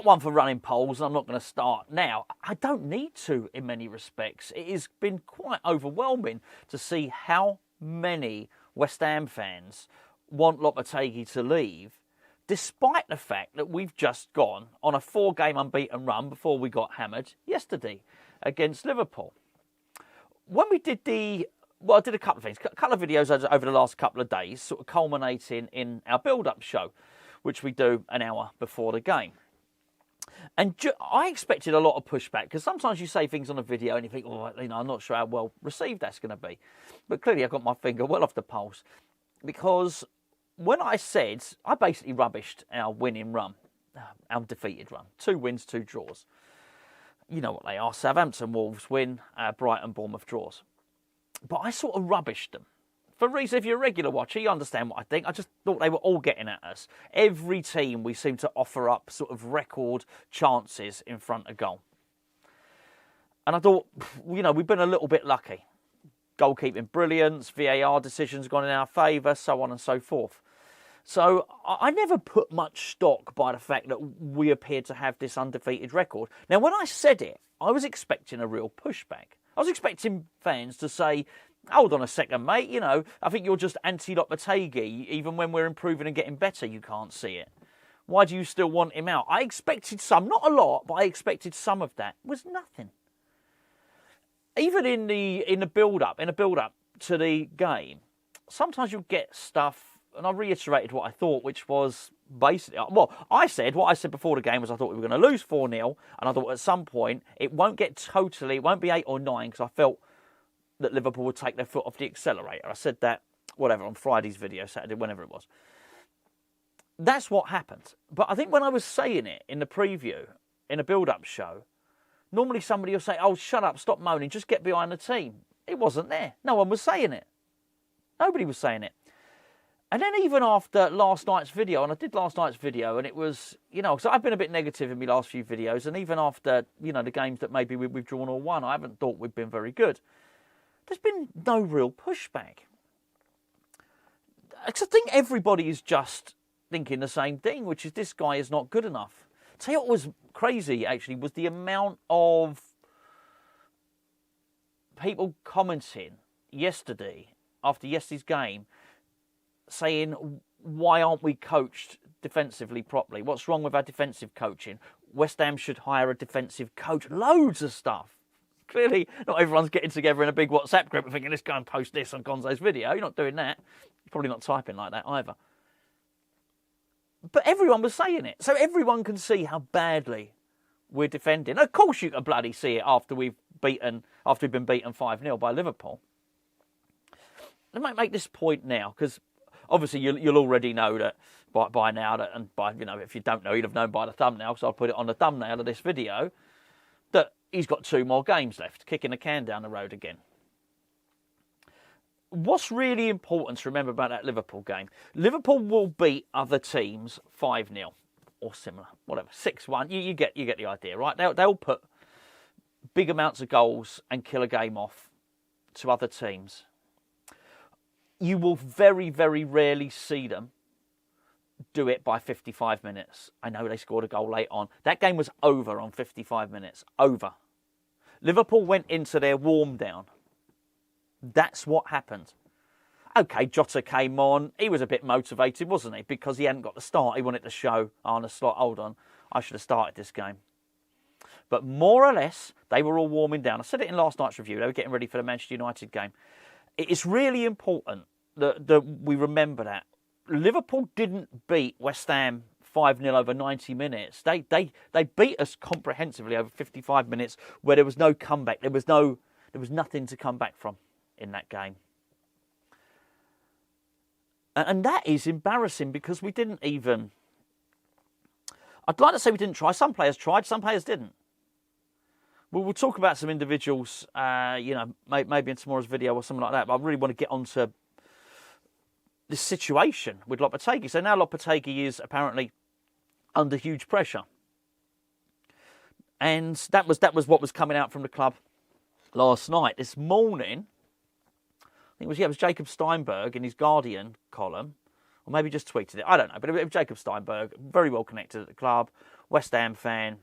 not one for running polls, and I'm not going to start now. I don't need to in many respects. It has been quite overwhelming to see how many West Ham fans want Lopetegui to leave, despite the fact that we've just gone on a 4-game unbeaten run before we got hammered yesterday against Liverpool. When we did I did a couple of things, a couple of videos over the last couple of days, sort of culminating in our build-up show, which we do an hour before the game. And I expected a lot of pushback, because sometimes you say things on a video and you think, oh, I'm not sure how well received that's going to be. But clearly I've got my finger well off the pulse, because when I basically rubbished our winning run, our defeated run. 2 wins, 2 draws. You know what they are. Southampton, Wolves win, Brighton, Bournemouth draws. But I sort of rubbished them. For a reason, if you're a regular watcher, you understand what I think. I just thought they were all getting at us. Every team, we seem to offer up sort of record chances in front of goal. And I thought, we've been a little bit lucky. Goalkeeping brilliance, VAR decisions gone in our favour, so on and so forth. So I never put much stock by the fact that we appeared to have this undefeated record. Now, when I said it, I was expecting a real pushback. I was expecting fans to say, hold on a second, mate, I think you're just anti-Lopetegui. Even when we're improving and getting better, you can't see it. Why do you still want him out? I expected some, not a lot, but I expected some of that. It was nothing. Even in the build-up to the game, sometimes you'll get stuff, and I reiterated what I thought, which was basically, what I said before the game was I thought we were going to lose 4-0, and I thought at some point it won't be 8 or 9, because I felt that Liverpool would take their foot off the accelerator. I said that, on Friday's video, Saturday, whenever it was. That's what happened. But I think when I was saying it in the preview, in a build-up show, normally somebody will say, oh, shut up, stop moaning, just get behind the team. It wasn't there. No one was saying it. Nobody was saying it. And then even after last night's video, and I did last night's video, and it was, because I've been a bit negative in my last few videos, and even after, the games that maybe we've drawn or won, I haven't thought we've been very good. There's been no real pushback. I think everybody is just thinking the same thing, which is this guy is not good enough. Tell you what was crazy, actually, was the amount of people commenting yesterday, after yesterday's game, saying, why aren't we coached defensively properly? What's wrong with our defensive coaching? West Ham should hire a defensive coach. Loads of stuff. Clearly, not everyone's getting together in a big WhatsApp group and thinking, let's go and post this on Gonzo's video. You're not doing that. You're probably not typing like that either. But everyone was saying it. So everyone can see how badly we're defending. Of course you can bloody see it after we've been beaten 5-0 by Liverpool. Let me make this point now, because obviously you'll already know that by now, that, and by, if you don't know, you'd have known by the thumbnail, because I'll put it on the thumbnail of this video, that he's got 2 more games left, kicking the can down the road again. What's really important to remember about that Liverpool game, Liverpool will beat other teams 5-0 or similar, whatever, 6-1. You get the idea, right? They'll put big amounts of goals and kill a game off to other teams. You will very, very rarely see them do it by 55 minutes. I know they scored a goal late on. That game was over on 55 minutes. Over. Liverpool went into their warm down. That's what happened. Okay, Jota came on. He was a bit motivated, wasn't he? Because he hadn't got the start. He wanted to show Arne Slot, hold on, I should have started this game. But more or less, they were all warming down. I said it in last night's review. They were getting ready for the Manchester United game. It's really important that we remember that. Liverpool didn't beat West Ham 5-0 over 90 minutes. They beat us comprehensively over 55 minutes, where there was no comeback. There was nothing to come back from in that game. And that is embarrassing, because we didn't even... I'd like to say we didn't try. Some players tried, some players didn't. We'll talk about some individuals, maybe in tomorrow's video or something like that, but I really want to get onto this situation with Lopetegui. So now Lopetegui is apparently under huge pressure. And that was what was coming out from the club last night. This morning, I think it was Jacob Steinberg in his Guardian column, or maybe just tweeted it, I don't know, but it was Jacob Steinberg, very well connected at the club, West Ham fan.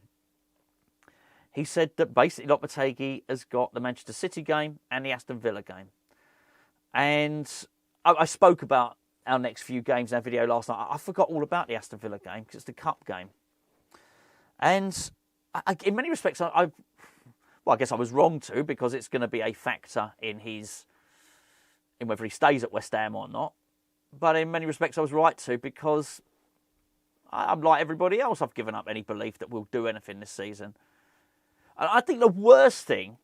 He said that basically Lopetegui has got the Manchester City game and the Aston Villa game. And I spoke about our next few games in our video last night. I forgot all about the Aston Villa game because it's the cup game. And in many respects, I guess I was wrong to, because it's going to be a factor in whether he stays at West Ham or not. But in many respects, I was right to, because I'm like everybody else. I've given up any belief that we'll do anything this season. And I think the worst thing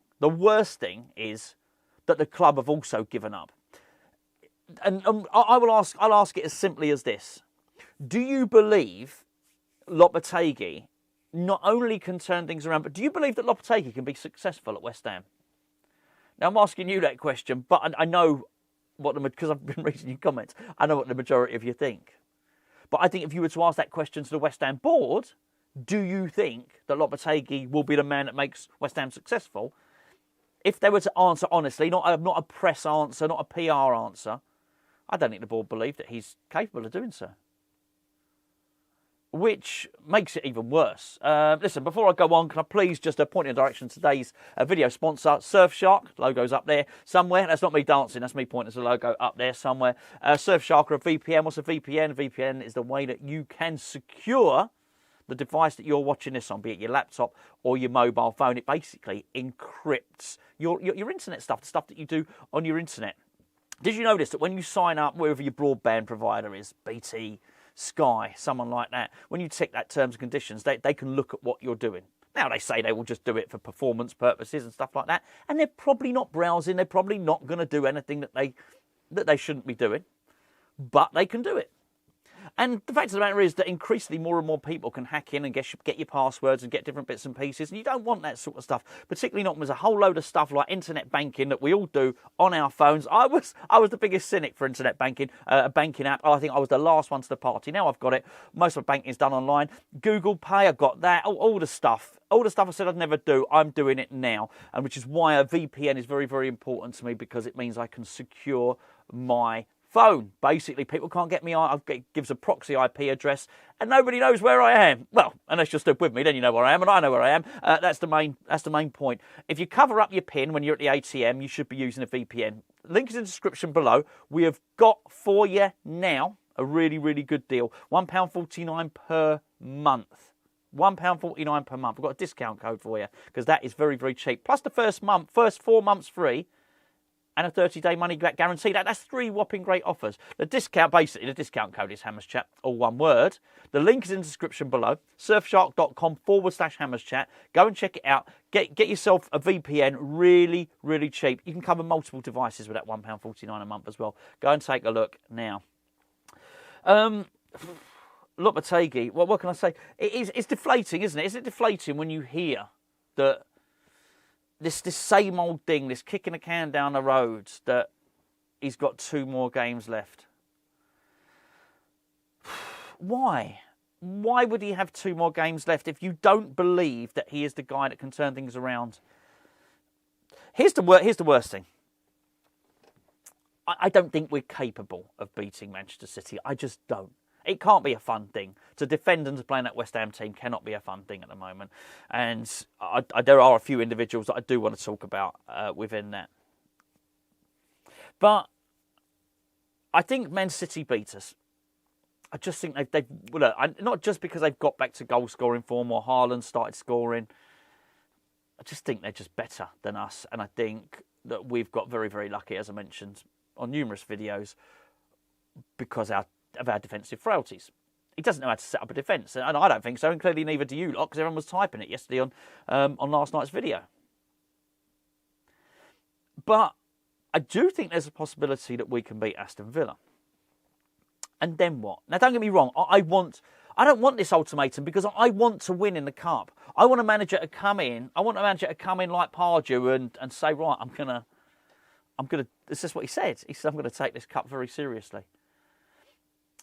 is that the club have also given up. And I'll ask it as simply as this: do you believe Lopetegui not only can turn things around, but do you believe that Lopetegui can be successful at West Ham? Now, I'm asking you that question, but I know because I've been reading your comments, I know what the majority of you think. But I think if you were to ask that question to the West Ham board, do you think that Lopetegui will be the man that makes West Ham successful? If they were to answer honestly, not a press answer, not a PR answer, I don't think the board believe that he's capable of doing so. Which makes it even worse. Listen, before I go on, can I please just point in the direction of today's video sponsor, Surfshark. Logo's up there somewhere. That's not me dancing, that's me pointing to the logo up there somewhere. Surfshark are a VPN. What's a VPN? A VPN is the way that you can secure the device that you're watching this on, be it your laptop or your mobile phone. It basically encrypts your internet stuff, the stuff that you do on your internet. Did you notice that when you sign up, wherever your broadband provider is, BT, Sky, someone like that, when you tick that terms and conditions, they can look at what you're doing. Now, they say they will just do it for performance purposes and stuff like that, and they're probably not browsing, they're probably not going to do anything that they shouldn't be doing, but they can do it. And the fact of the matter is that increasingly more and more people can hack in and get your passwords and get different bits and pieces, and you don't want that sort of stuff, particularly not when there's a whole load of stuff like internet banking that we all do on our phones. I was the biggest cynic for internet banking, a banking app. I think I was the last one to the party. Now I've got it. Most of my banking is done online. Google Pay, I've got that. All the stuff. All the stuff I said I'd never do, I'm doing it now, and which is why a VPN is very, very important to me, because it means I can secure my phone. Basically, people can't get me on. It gives a proxy IP address, and nobody knows where I am. Well, unless you're stood with me, then you know where I am, and I know where I am. That's the main point. If you cover up your PIN when you're at the ATM, you should be using a VPN. Link is in the description below. We have got for you now a really, really good deal. £1.49 per month. £1.49 per month. We've got a discount code for you, because that is very, very cheap. Plus the first 4 months free, and a 30-day money-back guarantee. That's 3 whopping great offers. The discount code is HammersChat, all one word. The link is in the description below, surfshark.com/HammersChat. Go and check it out. Get yourself a VPN, really, really cheap. You can cover multiple devices with that £1.49 a month as well. Go and take a look now. Lopetegui, what can I say? It's deflating, isn't it? Isn't it deflating when you hear that this same old thing, this kicking a can down the road, that he's got 2 more games left? Why? Why would he have 2 more games left if you don't believe that he is the guy that can turn things around? Here's the worst thing. I don't think we're capable of beating Manchester City. I just don't. It can't be a fun thing. To defend and to play in that West Ham team cannot be a fun thing at the moment. And there are a few individuals that I do want to talk about within that. But I think Man City beat us. I just think they've not just because they've got back to goal-scoring form or Haaland started scoring. I just think they're just better than us. And I think that we've got very, very lucky, as I mentioned on numerous videos, because of our defensive frailties. He doesn't know how to set up a defence, and I don't think so, and clearly neither do you lot, because everyone was typing it yesterday on last night's video. But I do think there's a possibility that we can beat Aston Villa. And then what? Now, don't get me wrong, I don't want this ultimatum, because I want to win in the Cup. I want a manager to come in. I want a manager to come in like Pardew and say, right, I'm gonna. This is what he said. He said, I'm gonna take this Cup very seriously.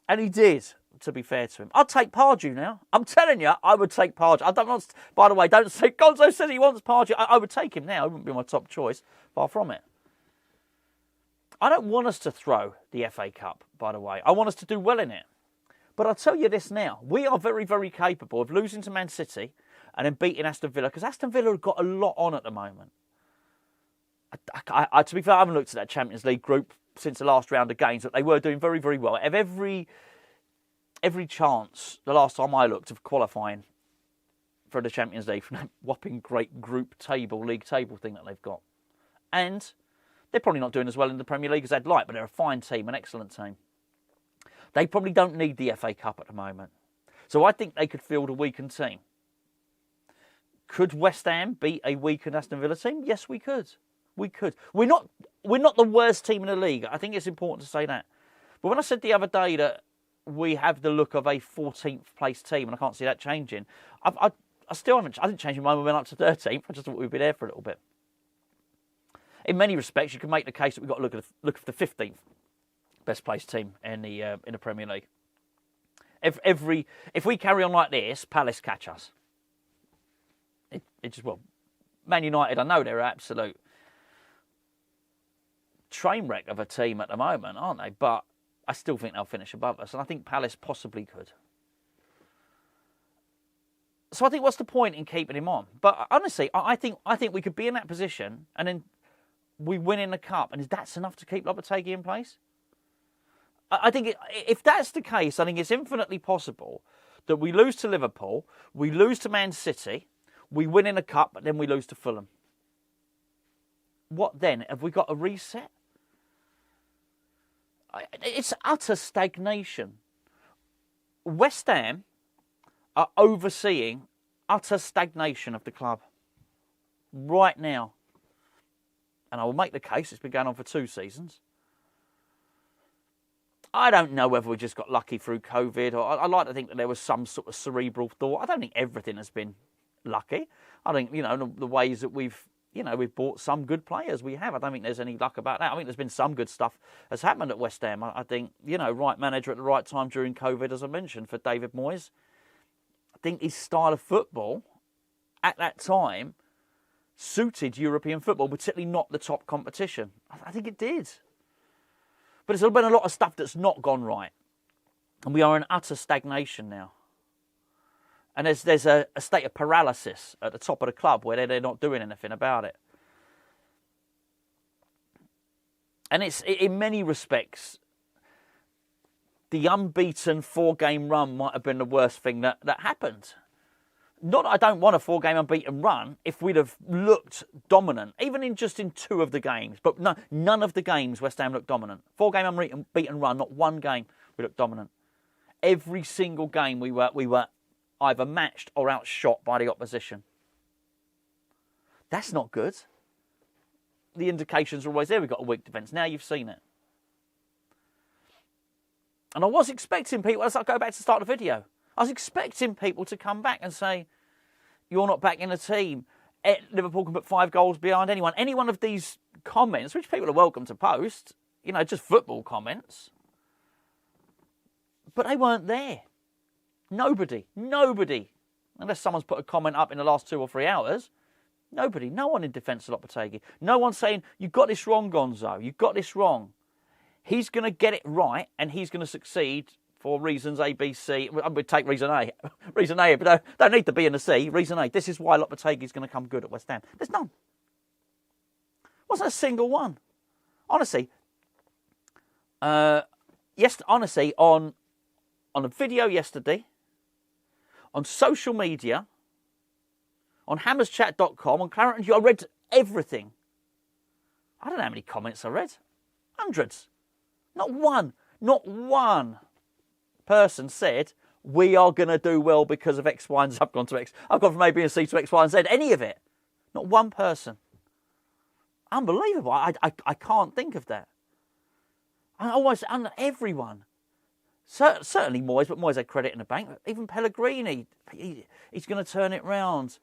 And he did, to be fair to him. I'll take Pardew now. I'm telling you, I would take Pardew. I don't want. By the way, don't say Gonzo says he wants Pardew. I would take him now. It wouldn't be my top choice, far from it. I don't want us to throw the FA Cup, by the way. I want us to do well in it. But I'll tell you this now. We are very, very capable of losing to Man City and then beating Aston Villa, because Aston Villa have got a lot on at the moment. To be fair, I haven't looked at that Champions League group since the last round of games, but they were doing very, very well. Have every chance, the last time I looked, of qualifying for the Champions League from that whopping great league table thing that they've got. And they're probably not doing as well in the Premier League as they'd like, but they're a fine team, an excellent team. They probably don't need the FA Cup at the moment. So I think they could field a weakened team. Could West Ham beat a weakened Aston Villa team? Yes, we could. We could. We're not the worst team in the league. I think it's important to say that. But when I said the other day that we have the look of a 14th place team, and I can't see that changing, I still haven't. I didn't change my mind when we went up to 13th. I just thought we'd be there for a little bit. In many respects, you can make the case that we've got to look for the 15th best placed team in the Premier League. If we carry on like this, Palace catch us. It just will. Man United, I know they're an absolute train wreck of a team at the moment, aren't they? But I still think they'll finish above us, and I think Palace possibly could. So I think, what's the point in keeping him on? But honestly, I think we could be in that position, and then we win in the cup, and that's enough to keep Lopetegui in place. I think if that's the case, I think it's infinitely possible that we lose to Liverpool, we lose to Man City, we win in a cup, but then we lose to Fulham. What then? Have we got a reset? It's utter stagnation. West Ham are overseeing utter stagnation of the club right now. And I will make the case it's been going on for 2 seasons. I don't know whether we just got lucky through COVID, or I like to think that there was some sort of cerebral thought. I don't think everything has been lucky. I think, the ways that we've bought some good players, we have. I don't think there's any luck about that. I think there's been some good stuff that's happened at West Ham. I think, right manager at the right time during COVID, as I mentioned, for David Moyes. I think his style of football at that time suited European football, particularly not the top competition. I think it did. But there's been a lot of stuff that's not gone right. And we are in utter stagnation now. And there's a state of paralysis at the top of the club where they're not doing anything about it. And it's, in many respects, the unbeaten 4-game run might have been the worst thing that happened. Not that I don't want a 4-game unbeaten run if we'd have looked dominant, even in 2 of the games. But none of the games West Ham looked dominant. 4-game unbeaten run, not one game we looked dominant. Every single game we were either matched or outshot by the opposition. That's not good. The indications are always there. We've got a weak defence. Now you've seen it. And I was expecting people, as I go back to the start of the video, I was expecting people to come back and say, you're not back in the team. Liverpool can put 5 goals behind anyone. Any one of these comments, which people are welcome to post, just football comments. But they weren't there. Nobody, unless someone's put a comment up in the last 2 or 3 hours, no one in defence of Lopetegui. No one saying, you've got this wrong, Gonzo, you've got this wrong. He's going to get it right and he's going to succeed for reasons A, B, C. I'm going to take reason A. Reason A, but don't need to be in the C. Reason A. This is why Lopetegui's going to come good at West Ham. There's none. Wasn't a single one. Honestly. Honestly, on a video yesterday, on social media, on hammerschat.com, on Claret and Hugh, I read everything. I don't know how many comments I read. Hundreds. Not one person said, we are going to do well because of X, Y, and Z. I've gone from A, B, and C to X, Y, and Z. Any of it. Not one person. Unbelievable. I can't think of that. Everyone. Certainly Moyes, but Moyes had credit in the bank. Even Pellegrini, he's going to turn it round.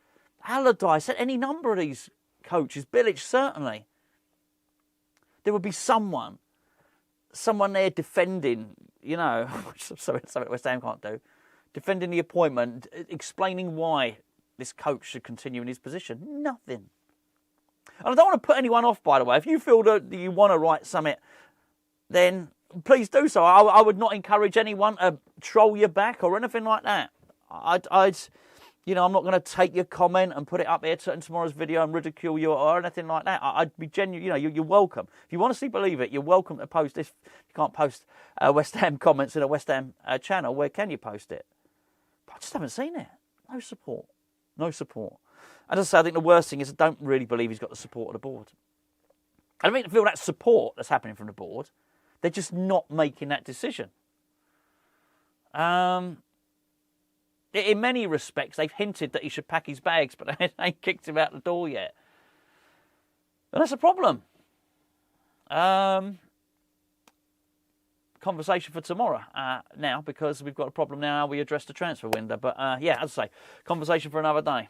Allardyce, any number of these coaches. Bilic, certainly. There would be someone there defending, something West Ham can't do, defending the appointment, explaining why this coach should continue in his position. Nothing. And I don't want to put anyone off, by the way. If you feel that you want to write something, then please do so. I would not encourage anyone to troll you back or anything like that. I'd you know, I'm not going to take your comment and put it up here in tomorrow's video and ridicule you or anything like that. I'd be genuine. You know, you're welcome. If you honestly believe it, you're welcome to post this. You can't post West Ham comments in a West Ham channel. Where can you post it? But I just haven't seen it. No support. No support. As I say, I think the worst thing is I don't really believe he's got the support of the board. I don't feel that support that's happening from the board. They're just not making that decision. In many respects, they've hinted that he should pack his bags, but they ain't kicked him out the door yet. And that's a problem. Conversation for tomorrow now, because we've got a problem now how we address the transfer window. But yeah, as I say, conversation for another day.